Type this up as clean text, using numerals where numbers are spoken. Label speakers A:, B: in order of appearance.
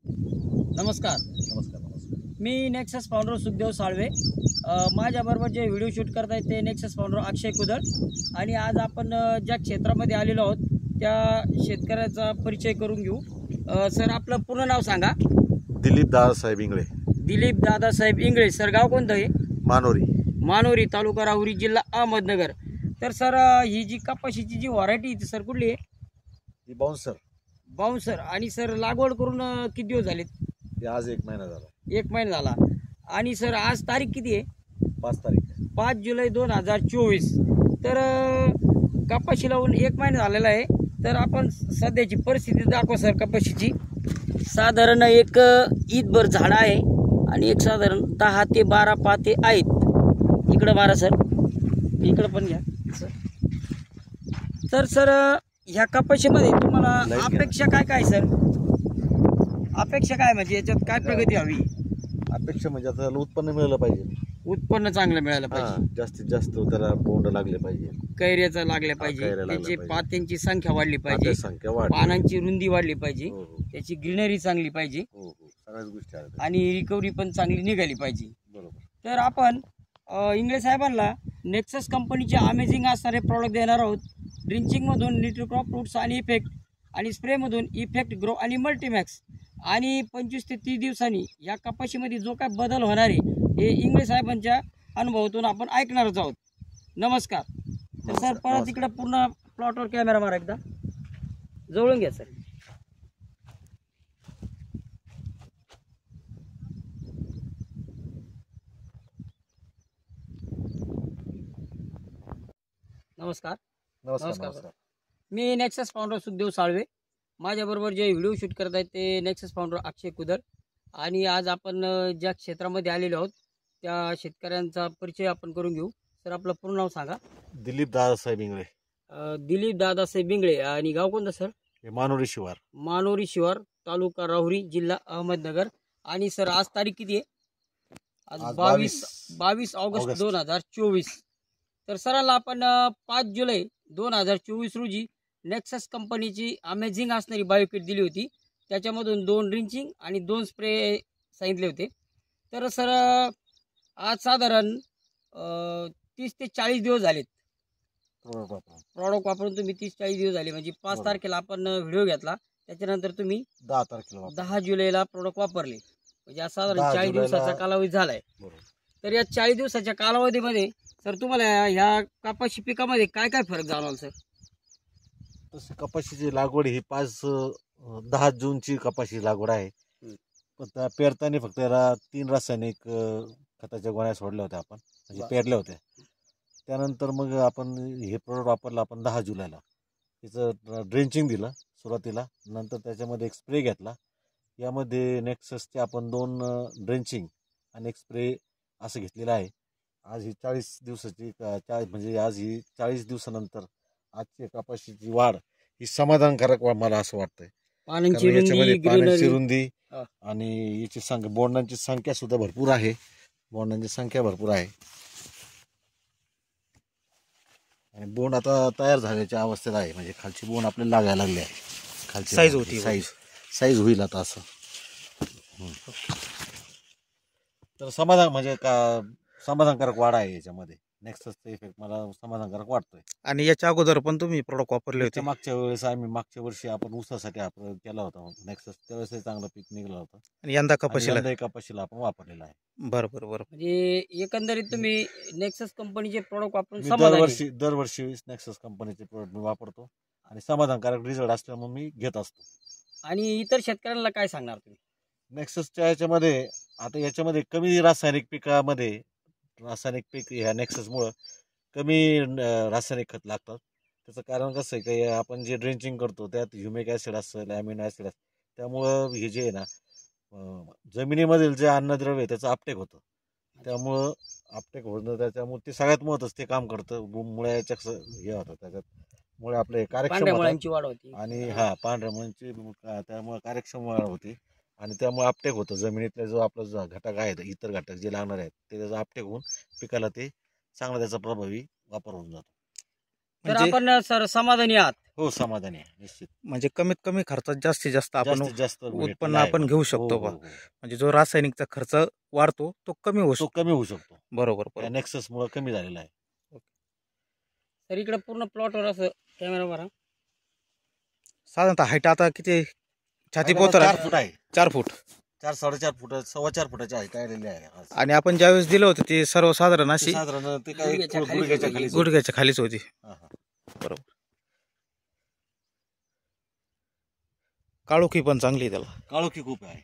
A: नमस्कार.
B: नमस्कार.
A: मी nexus founder Sukhdev Salve. माझ्याबरोबर जे व्हिडिओ शूट करत आहेत ते नेक्सस फाउंडर अक्षय कुदळ. आणि आज आपण ज्या क्षेत्रामध्ये आलेलो आहोत त्या शेतकऱ्याचा परिचय करून घेऊ. सर, आपलं पूर्ण नाव सांगा.
B: दिलीप दादासाहेब इंगळे,
A: दिलीप दादासाहेब इंगळे. सर, गाव कोणतं आहे?
B: मानोरी.
A: मानोरी, तालुका राहुरी, जिल्हा अहमदनगर. तर सर, ही जी कपाशीची जी व्हरायटी आहे सर कुठली आहे?
B: ही बाउन्सर.
A: बाउन्सर. आणि सर, लागवड करून किती दिवस झालेत?
B: हे आज 1 महिना झाला.
A: 1 महिना झाला. आणि सर, आज तारीख किती आहे?
B: 5 तारीख.
A: 5 जुलै 2024. तर कपाशी लावून 1 महिना झालेला आहे. तर आपण सध्याची परिस्थिती दाखवा सर कपाशीची. साधारण एक ईदभर झाड आहे आणि एक साधारण 10 ते 12 पाते आहेत. इकडं मारा सर, इकडं पण घ्या सर. सर, ह्या कपाशीमध्ये तुम्हाला अपेक्षा काय काय सर? अपेक्षा काय म्हणजे याच्यात काय प्रगती हवी?
B: अपेक्षा म्हणजे आता त्याला उत्पन्न मिळालं पाहिजे.
A: उत्पन्न चांगलं मिळालं पाहिजे.
B: जास्तीत जास्त त्याला बोंड लागले पाहिजे,
A: कैऱ्याचं लागले पाहिजे,
B: कैऱ्या लागल्या
A: त्याची
B: पाहिजे.
A: पात्यांची संख्या वाढली पाहिजे,
B: पात्याची संख्या वाढली.
A: पानांची रुंदी वाढली पाहिजे,
B: हो हो
A: त्याची ग्रीनरी चांगली पाहिजे
B: हो सगळ्याच गोष्टी आहेत.
A: आणि रिकव्हरी पण चांगली निघाली पाहिजे.
B: बरोबर.
A: तर आपण इंगळे साहेबांना नेक्सस कंपनीचे अमेझिंग असणारे प्रॉडक्ट देणार आहोत. ड्रिंचिंगमधून न्यूट्रिक्रॉप फ्रूट्स आणि इफेक्ट, आणि स्प्रेमधून इफेक्ट ग्रो आणि मल्टीमॅक्स. आणि 25 ते 30 दिवसांनी या कपाशीमध्ये जो काय बदल होणार आहे हे इंगळे साहेबांच्या अनुभवातून आपण ऐकणारच आहोत. नमस्कार. तर सर, परत इकडे पूर्ण प्लॉटवर कॅमेरा मारा, एकदा जवळून घ्या सर. नमस्कार.
B: नमस्कार.
A: मी नेक्सस फाउंडर सुखदेव साळवे. माझ्याबरोबर जे व्हिडिओ शूट करत आहेत ते नेक्सस फाउंडर अक्षय कुदळ. आणि आज आपण ज्या क्षेत्रामध्ये आलेलो आहोत त्या शेतकऱ्यांचा परिचय आपण करून घेऊ. सर, आपलं पूर्ण नाव सांगा.
B: दिलीप दादासाहेब इंगळे,
A: दिलीप दादासाहेब इंगळे. आणि गाव कोणतं सर?
B: हे मानोरी शिवार.
A: मानोरी शिवार, तालुका राहुरी, जिल्हा अहमदनगर. आणि सर, आज तारीख किती आहे? आज
B: आज
A: 22 ऑगस्ट 2024. तर सरांना आपण 5 जुलै 2024 रोजी नेक्सस कंपनीची अमेझिंग असणारी बायोकिट दिली होती. त्याच्यामधून 2 ड्रिंचिंग आणि 2 स्प्रे सांगितले होते. तर सर, आज साधारण 30 ते 40 दिवस झालेत प्रॉडक्ट वापरून. तुम्ही 30-40 दिवस झाले म्हणजे 5 तारखेला आपण व्हिडिओ घेतला, त्याच्यानंतर तुम्ही
B: 10 तारखेला
A: 10 जुलैला प्रोडक्ट वापरले. म्हणजे आज साधारण
B: 10
A: 40 दिवसाचा
B: जुलैला-
A: कालावधी झालाय.
B: बरोबर.
A: तर या 40 दिवसाच्या कालावधीमध्ये सर तुम्हाला ह्या कपाशी पिकामध्ये काय काय फरक जाणवला सर?
B: तशी कपाशीची लागवड ही 10 जूनची कपाशी लागवड आहे. पण त्या पेरताना फक्त याला 3 रासायनिक खताच्या गोण्या सोडल्या होत्या आपण, म्हणजे पेरल्या होत्या. त्यानंतर मग आपण हे प्रोडक्ट वापरलं आपण 10 जुलैला. तिचं ड्रेंचिंग दिलं सुरुवातीला, नंतर त्याच्यामध्ये एक स्प्रे घेतला. यामध्ये नेक्ससचे आपण 2 ड्रेंचिंग आणि एक स्प्रे असं घेतलेलं आहे. आज ही 40 दिवसाची म्हणजे आज ही 40 दिवसानंतर आजची कपाशीची वाढ ही समाधानकारक मला असं वाटतंय.
A: पानांची
B: कारण याच्यामध्ये
A: रुंदी,
B: पाण्याची
A: ग्रीनरी.
B: रुंदी
A: हा.
B: आणि याची संख्या, बोंडांची संख्या सुद्धा भरपूर आहे. बोंडांची संख्या भरपूर आहे आणि बोंड आता तयार झाल्याच्या अवस्थेत आहे. म्हणजे खालची बोंड आपल्याला लागायला लागली आहे. खालची
A: साईज होती.
B: साईज होईल आता असं. तर म्हणजे समाधानकारक वाढ आहे याच्यामध्ये. नेक्ससचा इफेक्ट मला समाधानकारक वाटतोय.
C: आणि याच्या अगोदर पण तुम्ही प्रोडक्ट वापरले होते?
B: मागच्या वर्षी आपण ऊसासाठी हा प्रयोग केला होता नेक्सस. त्यावेळेस चांगलं पीक निघलं होतं.
C: आणि यंदा कपाशीला?
B: यंदा कपाशीला आपण वापरलेला आहे.
C: बरोबर.
A: म्हणजे एकंदरीत तुम्ही नेक्सस कंपनीचे प्रोडक्ट वापरून
B: मी
A: समाधानी आहे.
B: दरवर्षी नेक्सस कंपनीचे प्रोडक्ट मी वापरतो आणि समाधानकारक रिझल्ट असल्यामुळे मी घेत असतो.
A: आणि इतर शेतकऱ्यांना काय सांगणार तुम्ही?
B: नेक्ससच्या याच्यामध्ये आता याच्यामध्ये कमी रासायनिक पिकामध्ये रासायनिक पीक ह्या नेक्ससमुळं कमी रासायनिक खत लागतात. त्याचं कारण कसं आहे की आपण जे ड्रेंचिंग करतो त्यात ह्युमिक ॲसिड असेल, ॲमिनो ॲसिड असेल, त्यामुळं हे जे आहे ना जमिनीमधील जे अन्नद्रव्य आहे त्याचं आपटेक होतं. त्यामुळं आपटेक होणं, त्याच्यामुळे ते सगळ्यात महत्त्वाचं ते काम करतं. मुळ्याच्या हे होतं त्याच्यामुळे आपले कार्यक्षम
A: पांढऱ्या
B: होतात.
A: मुळांची वाढ होती.
B: आणि पांढऱ्या मुळांची त्यामुळे कार्यक्षम वाढ होते आणि त्यामुळे आपटेक होतं. जमिनीतला जो आपला जो घटक आहे, इतर घटक जे लागणार आहेत ते त्याचा आपटेक होऊन पिकाला ते चांगला त्याचा प्रभावी वापर होऊन जातो.
A: तर
C: म्हणजे
A: आपण सर समाधानी आहात.
B: हो समाधानी आहे निश्चित.
C: म्हणजे कमीत कमी खर्चात जास्तीत जास्त आपण
B: जास्तीत जास्त
C: उत्पन्न
B: आहे
C: आपण
B: बा.
C: घेऊ
B: हो,
C: शकतो
B: हो,
C: बा.
B: हो.
C: म्हणजे जो रासायनिकचा खर्च वाढतो तो कमी होऊ
B: तो
C: शकतो.
B: कमी होऊ शकतो.
C: बरोबर
B: या
C: बरोबर.
B: नेक्सस मुळे कमी झालेला आहे.
A: तर इकडे पूर्ण प्लॉटवर असं कॅमेरा मारा.
C: साधारणतः हाईट आता किती छाती
B: आता
C: पोतर
B: 4 फूट आहे.
C: 4 फूट
B: 4-4.5 फूट 4.25 फुटाची हाईट आलेली आहे आज.
C: आणि आपण ज्यावेळेस दिलं होतं ते सर्वसाधारण
B: ते
C: अशी
B: साधारण ते काय
A: गुडघ्याच्या खाली
B: गुडघ्याच्या
A: होती.
B: खाली
C: गुडघ्याच्या खालीच होती. बरोबर. काळोखी पण चांगली आहे त्याला.
B: काळोखी खूप आहे.